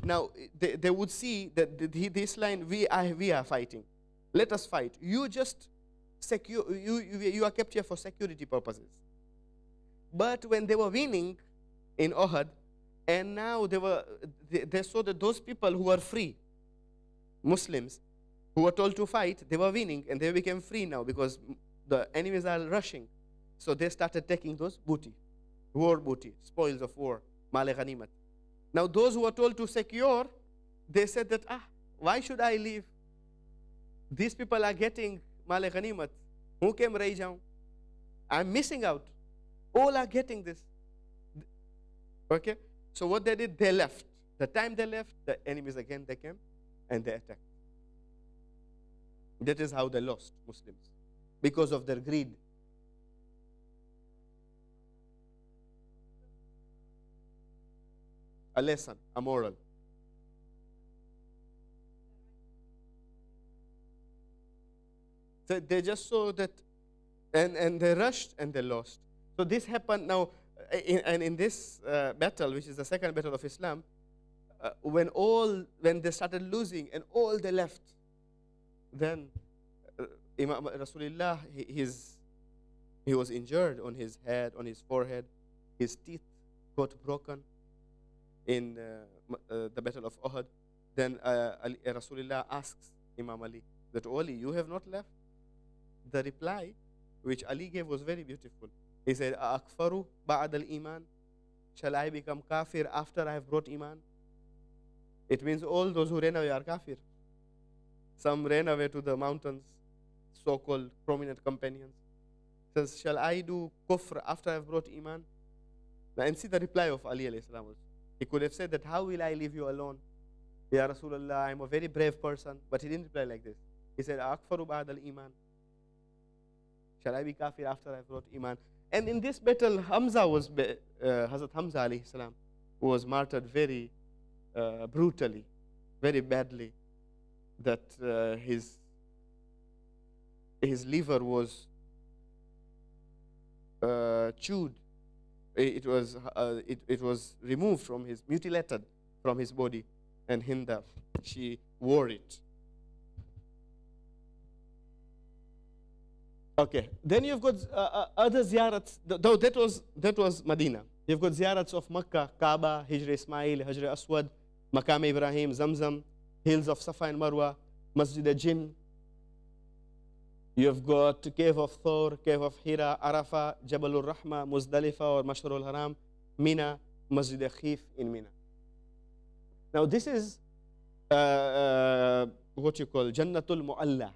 S1: Now they would see that this line, we are fighting. Let us fight. You just you are kept here for security purposes. But when they were winning in Uhud, And now they saw that those people who were free, Muslims, who were told to fight, they were winning, and they became free now because the enemies are rushing. So they started taking those booty, war booty, spoils of war, male ghanimat. Now those who were told to secure, they said that, why should I leave? These people are getting male ghanimat. Who came raijam? I'm missing out. All are getting this. Okay? So what they did, they left. The time they left, the enemies again, they came and they attacked. That is how they lost, Muslims, because of their greed. A lesson, a moral. So they just saw that, and they rushed and they lost. So this happened now, in this battle, which is the second battle of Islam, when they started losing and all they left, then Imam Rasulullah, he was injured on his head, on his forehead. His teeth got broken in the battle of Uhud. Then Rasulullah asks Imam Ali that, Ali, you have not left? The reply which Ali gave was very beautiful. He said, Akfaru ba'ad al-iman? Shall I become kafir after I have brought iman? It means all those who ran away are kafir. Some ran away to the mountains, so-called prominent companions. Says, shall I do kufr after I have brought iman? Now, and see the reply of Ali alayhi salam. He could have said that, how will I leave you alone? Ya Rasulullah, I'm a very brave person. But he didn't reply like this. He said, Akfaru ba'ad al-iman? Shall I be kafir after I have brought iman? And in this battle, Hazrat Hamza alayhi salam was martyred very brutally, very badly. That his liver was chewed. It was removed from mutilated from his body, and Hinda, she wore it. Okay, then you've got other ziyarats. Though that was Medina. You've got ziyarats of Makkah, Kaaba, Hijr Ismail, Hajr Aswad, Maqam Ibrahim, Zamzam, hills of Safa and Marwa, Masjid al-Jinn. You've got Cave of Thor, Cave of Hira, Arafah, Jabal al-Rahma, Muzdalifah or Mashar al-Haram, Mina, Masjid al-Khif in Mina. Now this is what you call Jannatul Mu'alla,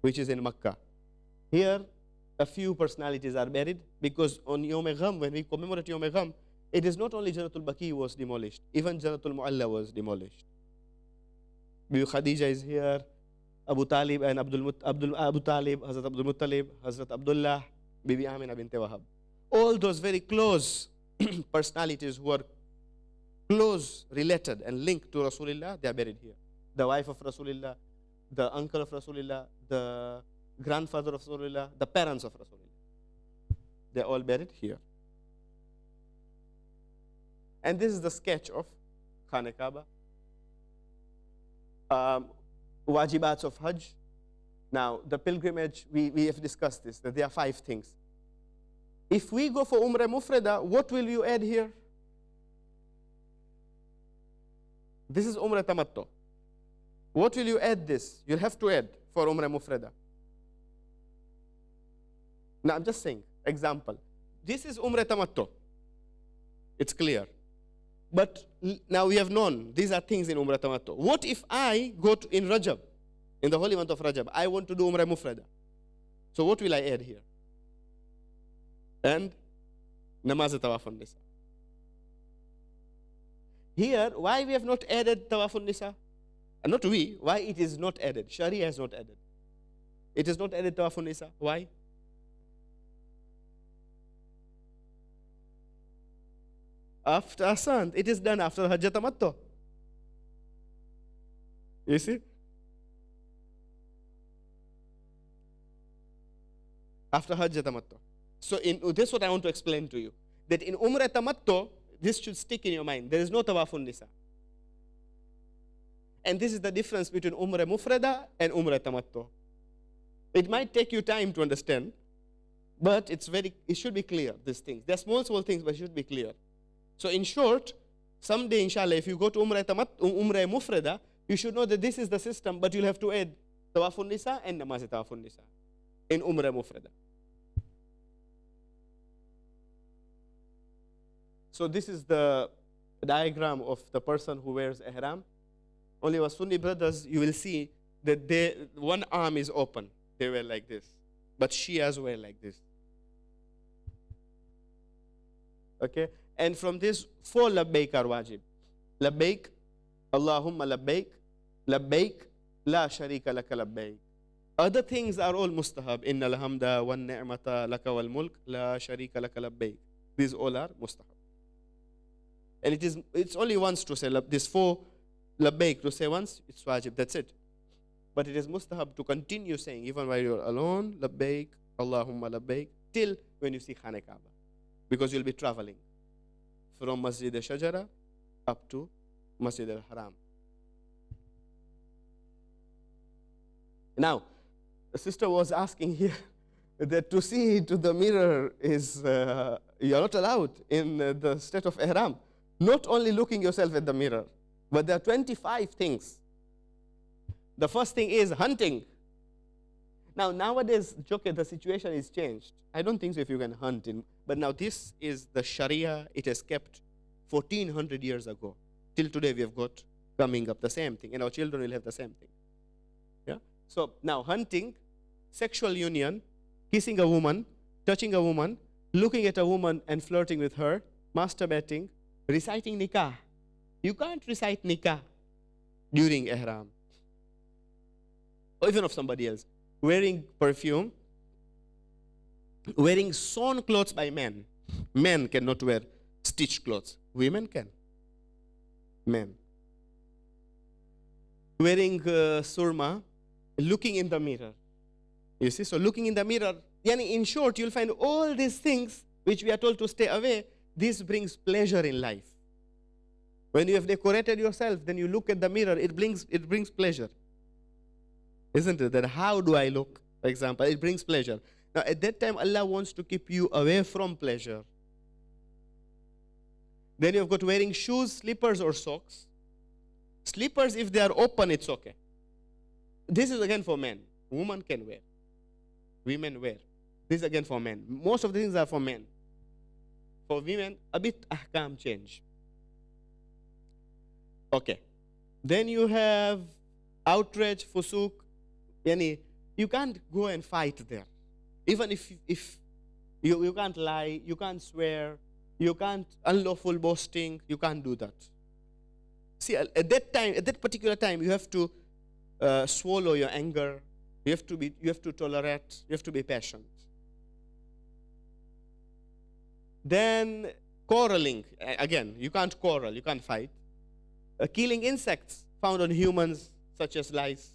S1: which is in Makkah. Here, a few personalities are buried because on Yom Gham, when we commemorate Yom Gham, it is not only Jannatul Baqi was demolished, even Jannatul Mu'alla was demolished. Bibi Khadija is here, Abu Talib and Abu Talib, Hazrat Abdul Muttalib, Hazrat Abdullah, Bibi Amina bint Wahab. All those very close personalities who are close related and linked to Rasulullah, they are buried here. The wife of Rasulullah, the uncle of Rasulullah, the grandfather of Rasulullah, the parents of Rasulullah. They are all buried here. And this is the sketch of Khane Kaaba. Wajibats of Hajj. Now, the pilgrimage, we have discussed this, that there are 5 things. If we go for Umrah Mufrada, what will you add here? This is Umrah Tamattu. What will you add this? You'll have to add for Umrah Mufrada. Now, I'm just saying, example. This is Umrah Tamattu. It's clear. But now we have known these are things in Umrah Tamattu. What if I go in Rajab, in the holy month of Rajab, I want to do Umrah Mufrada? So what will I add here? And Namaz Tawafun Nisa. Here, why we have not added Tawafun Nisa? And not we, why it is not added? Sharia has not added. It is not added Tawafun Nisa. Why? After Asant, it is done after Hajj Tamattu. You see? After Hajj Tamattu. So this is what I want to explain to you. That in Umrah Tamattu, this should stick in your mind. There is no Tawafun Nisa. And this is the difference between Umrah Mufrada and Umrah Tamattu. It might take you time to understand, but it should be clear, these things. They're small things, but it should be clear. So in short, someday, inshallah, if you go to Umrah Mufrada, you should know that this is the system, but you'll have to add Tawafun Nisa and Namaz Tawafun Nisa in Umrah Mufrada. So this is the diagram of the person who wears ihram. Only our Sunni brothers, you will see that one arm is open. They wear like this. But Shias wear like this. Okay? And from this, 4 labbaik are wajib. Labbaik, Allahumma labbaik, labbaik, la sharika laka labbaik. Other things are all mustahab. Inna alhamda wa ni'mata laka wal mulk, la sharika laka labbaik. These all are mustahab. And it's only once to say, this 4 labbaik to say once, it's wajib, that's it. But it is mustahab to continue saying, even while you're alone, labbaik, Allahumma labbaik, till when you see Khana Kaaba. Because you'll be traveling from Masjid al-Shajara up to Masjid al-Haram. Now, the sister was asking here that to see into the mirror is, you're not allowed in the state of ihram. Not only looking yourself at the mirror, but there are 25 things. The first thing is hunting. Now, nowadays, the situation is changed. I don't think so if you can hunt in, but now this is the Sharia. It has kept 1400 years ago. Till today, we have got coming up the same thing, and our children will have the same thing. Yeah. So now, hunting, sexual union, kissing a woman, touching a woman, looking at a woman and flirting with her, masturbating, reciting nikah. You can't recite nikah during ihram, or even of somebody else. Wearing perfume, wearing sewn clothes by men. Men cannot wear stitched clothes. Women can. Men. Wearing surma, looking in the mirror. You see, so looking in the mirror, in short, you'll find all these things which we are told to stay away. This brings pleasure in life. When you have decorated yourself, then you look at the mirror, it brings pleasure. Isn't it? That how do I look, for example? It brings pleasure. Now, at that time, Allah wants to keep you away from pleasure. Then you've got wearing shoes, slippers, or socks. Slippers, if they are open, it's okay. This is again for men. Women can wear. Women wear. This is again for men. Most of the things are for men. For women, a bit ahkam change. Okay. Then you have outrage, fusuk. You can't go and fight there. Even if you can't lie, you can't swear, you can't unlawful boasting, you can't do that. See, at that particular time, you have to swallow your anger. You have to tolerate. You have to be patient. Then quarreling. Again, you can't quarrel. You can't fight. Killing insects found on humans, such as lice.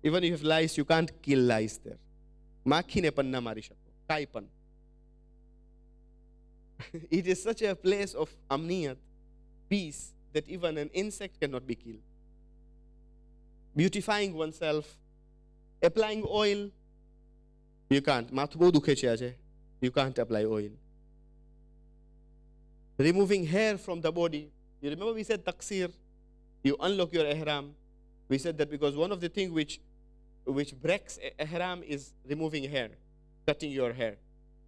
S1: Even if you have lice, you can't kill lice there. Makhine panna mari shako. Kaipan. It is such a place of amniyat, peace, that even an insect cannot be killed. Beautifying oneself, applying oil, you can't. You can't apply oil. Removing hair from the body. You remember we said taksir, you unlock your ihram. We said that because one of the things which breaks ihram is removing hair, cutting your hair.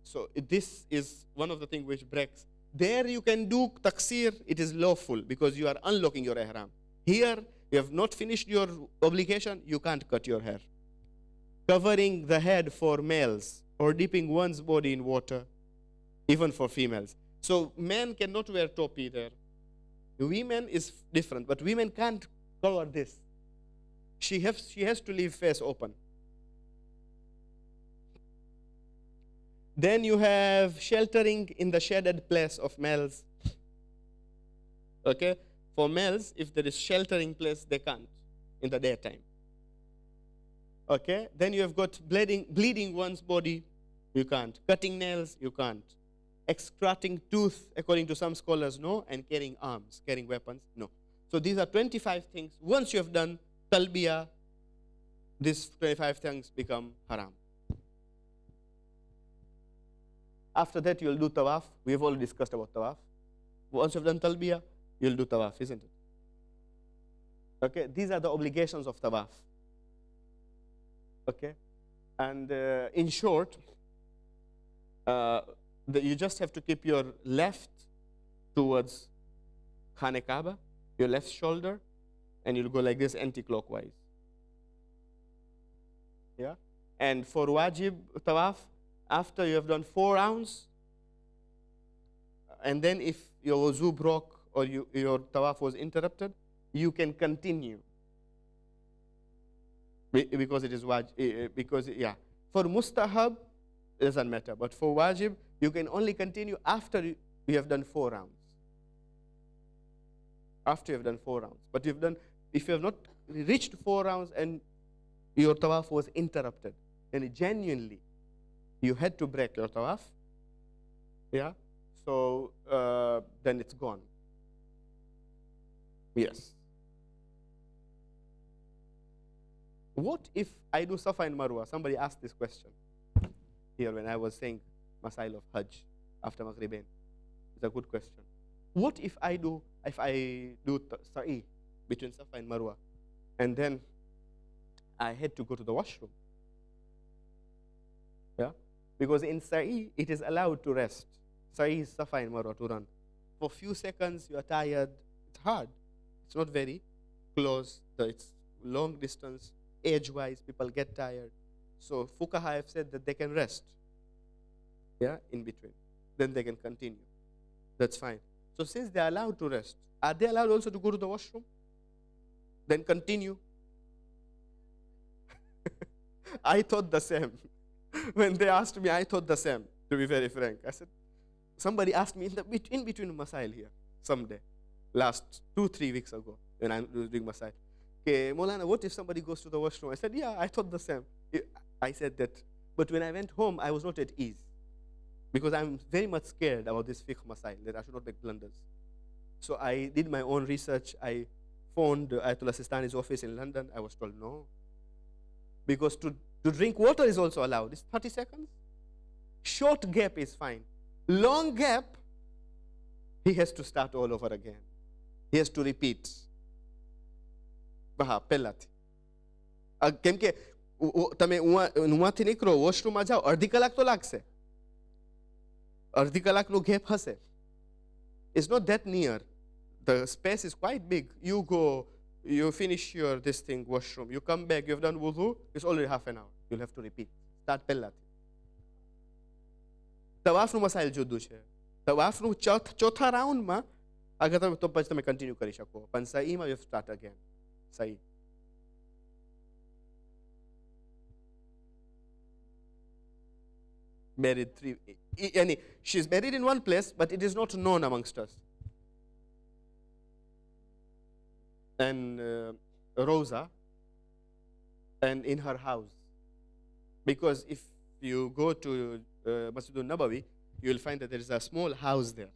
S1: So this is one of the things which breaks. There you can do taksir, it is lawful because you are unlocking your ihram. Here, you have not finished your obligation, you can't cut your hair. Covering the head for males or dipping one's body in water, even for females. So men cannot wear topi there. Women is different, but women can't cover this. She has to leave face open. Then you have sheltering in the shaded place of males. Okay? For males, if there is sheltering place, they can't in the daytime. Okay? Then you have got bleeding one's body, you can't. Cutting nails, you can't. Extracting tooth, according to some scholars, no. And carrying arms, carrying weapons, no. So these are 25 things. Once you have done talbiyah, these 25 things become haram. After that, you'll do tawaf. We have already discussed about tawaf. Once you've done talbiyah, you'll do tawaf, isn't it? Okay, these are the obligations of tawaf. Okay, and in short, you just have to keep your left towards Khane Kaaba, your left shoulder, and you'll go like this anti-clockwise. Yeah, and for wajib tawaf, after you have done 4 rounds, and then if your wuzu broke or your tawaf was interrupted, you can continue. Because it is wajib, For mustahab, it doesn't matter. But for wajib, you can only continue after you have done 4 rounds. After you have done 4 rounds. But if you have not reached 4 rounds and your tawaf was interrupted, then genuinely you had to break your tawaf. Yeah? So then it's gone. Yes. What if I do Safa and Marwa? Somebody asked this question here when I was saying Masail of Hajj after Maghribain. It's a good question. What if I do Sa'i between Safa and Marwa, and then I had to go to the washroom? Yeah? Because in Sa'i, it is allowed to rest. Sa'i is Safa and Marwa to run. For a few seconds, you are tired. It's hard. It's not very close. It's long distance. Age-wise, people get tired. So Fuqaha have said that they can rest. Yeah, in between. Then they can continue. That's fine. So since they are allowed to rest, are they allowed also to go to the washroom? Then continue. I thought the same. When they asked me, I thought the same, to be very frank. I said, somebody asked me in between Masail here, someday, last 2-3 weeks ago, when I was doing Masail. Okay, Maulana, what if somebody goes to the washroom? I said, yeah, I thought the same. I said that. But when I went home, I was not at ease. Because I'm very much scared about this fiqh masail, that I should not make blunders. So I did my own research. I phoned Ayatollah Sistani's office in London. I was told no. Because to drink water is also allowed. It's 30 seconds. Short gap is fine. Long gap, he has to start all over again. He has to repeat. પહેલાથી કેમ કે તમે ઉમાંથી નીકળો વોશરૂમમાં જાઓ અડધી કલાક તો લાગશે અડધી કલાકનો ગેપ હશે It's not that near. The space is quite big. You go, you finish your this thing washroom, you come back, you've done wudu, it's already half an hour. You'll have to repeat. Start પહેલાથી. તવાફનું મસાઇલ જુદું છે. તવાફનું ચોથા રાઉન્ડમાં અગર તમે તો પછી તમે કન્ટિન્યુ કરી શકો. પણ સહીમાં you have to start again. Sa'i. Married 3. She's married in one place, but it is not known amongst us. And Rosa, and in her house. Because if you go to Masjid al-Nabawi, you will find that there is a small house there.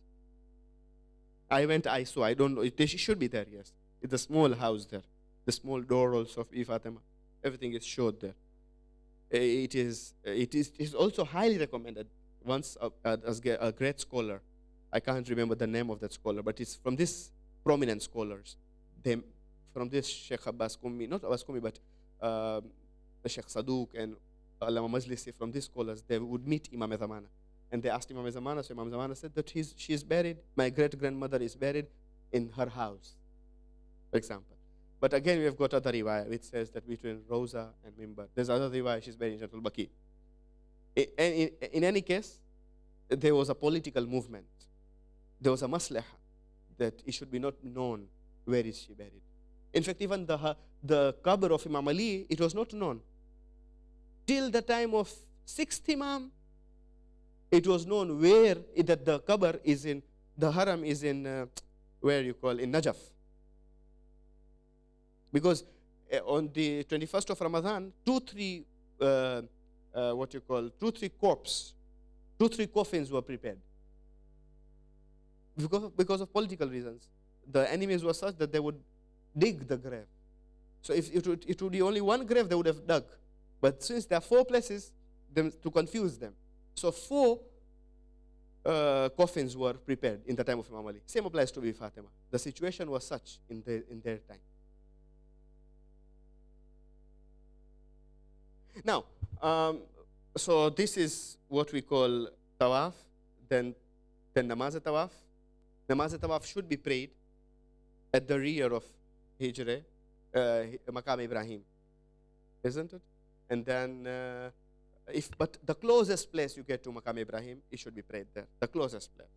S1: I saw. I don't know. It should be there, yes. It's a small house there. The small door also of Fatima. Everything is showed there. It is also highly recommended. Once as a great scholar, I can't remember the name of that scholar, but it's from this prominent scholars. From this Sheikh Abbas Qummi, not Abbas Qummi, but Sheikh Saduq and Allama Majlisi, from these scholars, they would meet Imam Zamana. And they asked Imam Zamana, so Imam Zamana said that she is buried, my great-grandmother is buried in her house, for example. But again, we have got other riwayah which says that between Rosa and Mimbar, there's other riwayah, she's buried in Jannatul Baqi. In any case, there was a political movement. There was a maslaha that it should be not known where is she buried. In fact, even the qabr of Imam Ali, it was not known. Till the time of 6th Imam, it was known where that the qabr is in, the haram is in, where you call, in Najaf. Because on the 21st of Ramadan, 2-3 corpses, 2-3 coffins were prepared. Because of political reasons. The enemies were such that they would dig the grave. So if it would be only one grave, they would have dug. But since there are 4 places, to confuse them. So 4 coffins were prepared in the time of Imam Ali. Same applies to Bibi Fatima. The situation was such in their time. Now, so this is what we call tawaf, then namaz-e-tawaf. Namaz-e-tawaf should be prayed at the rear of Hijre, Maqam Ibrahim, isn't it? And then, but the closest place you get to Maqam Ibrahim, it should be prayed there. The closest place.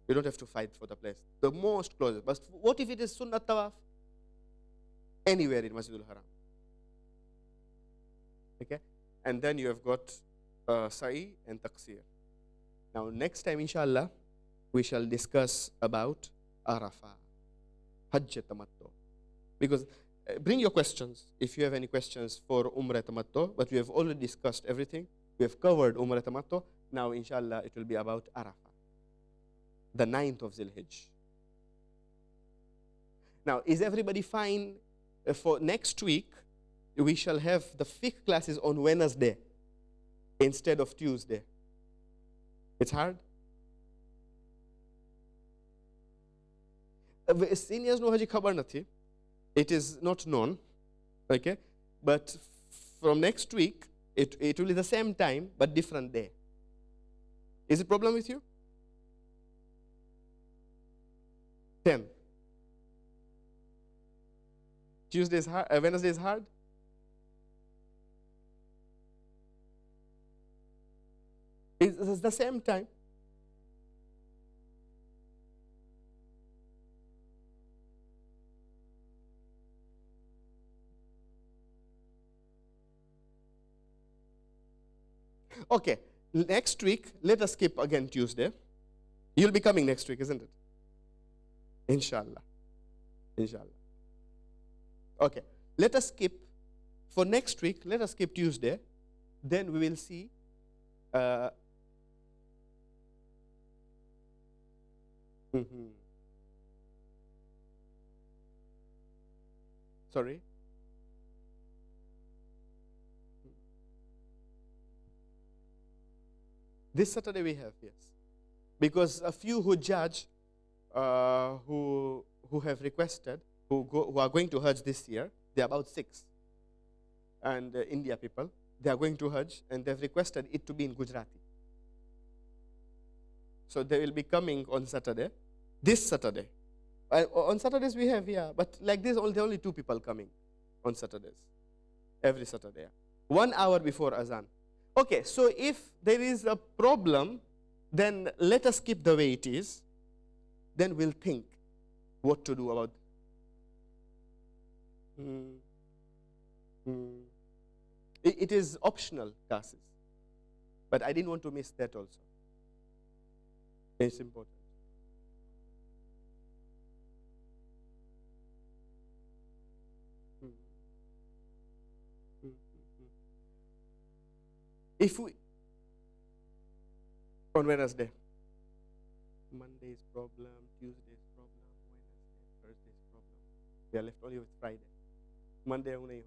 S1: You don't have to fight for the place. The most closest. But what if it is Sunnat Tawaf? Anywhere in Masjidul Haram. Okay? And then you have got Sa'i and Taqsir. Now, next time, inshallah, we shall discuss about Arafah, Hajj Tamattu. Because bring your questions if you have any questions for Umrah Tamattu, but we have already discussed everything. We have covered Umrah Tamattu. Now, inshallah, it will be about Arafah, the 9th of Zilhijj. Now, is everybody fine for next week? We shall have the fiqh classes on Wednesday instead of Tuesday. It's hard? Seniors know haji khabar nathi. It is not known, okay? But from next week, it will be the same time, but different day. Is it a problem with you? 10. Tuesday is hard, Wednesday is hard? It's the same time. Okay, next week, let us skip again Tuesday. You'll be coming next week, isn't it? Inshallah. Inshallah. Okay, let us skip, for next week, let us skip Tuesday. Then we will see Sorry? This Saturday we have, yes. Because a few who judge, who have requested, who are going to Hajj this year, they're about 6. And India people, they are going to Hajj, and they've requested it to be in Gujarati. So they will be coming on Saturday, this Saturday. On Saturdays we have, yeah, but like this, only 2 people coming on Saturdays, every Saturday. 1 hour before Azan. Okay, so if there is a problem, then let us keep the way it is. Then we'll think what to do about It is optional classes, but I didn't want to miss that also. It's important. If we, on Wednesday, Monday's problem, Tuesday's problem, Wednesday, Thursday's problem. We are left only with Friday. Monday, I'm home.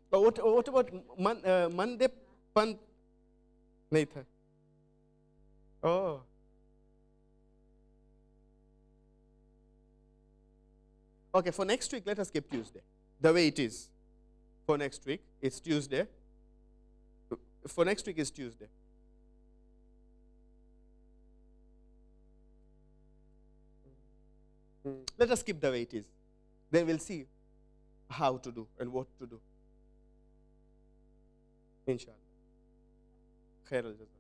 S1: But what about Monday? नहीं था. Oh. Okay, for next week, let us skip Tuesday. The way it is. For next week, it's Tuesday. For next week is Tuesday. Let us skip the way it is. Then we'll see how to do and what to do. Inshallah. Khair al-jazaa.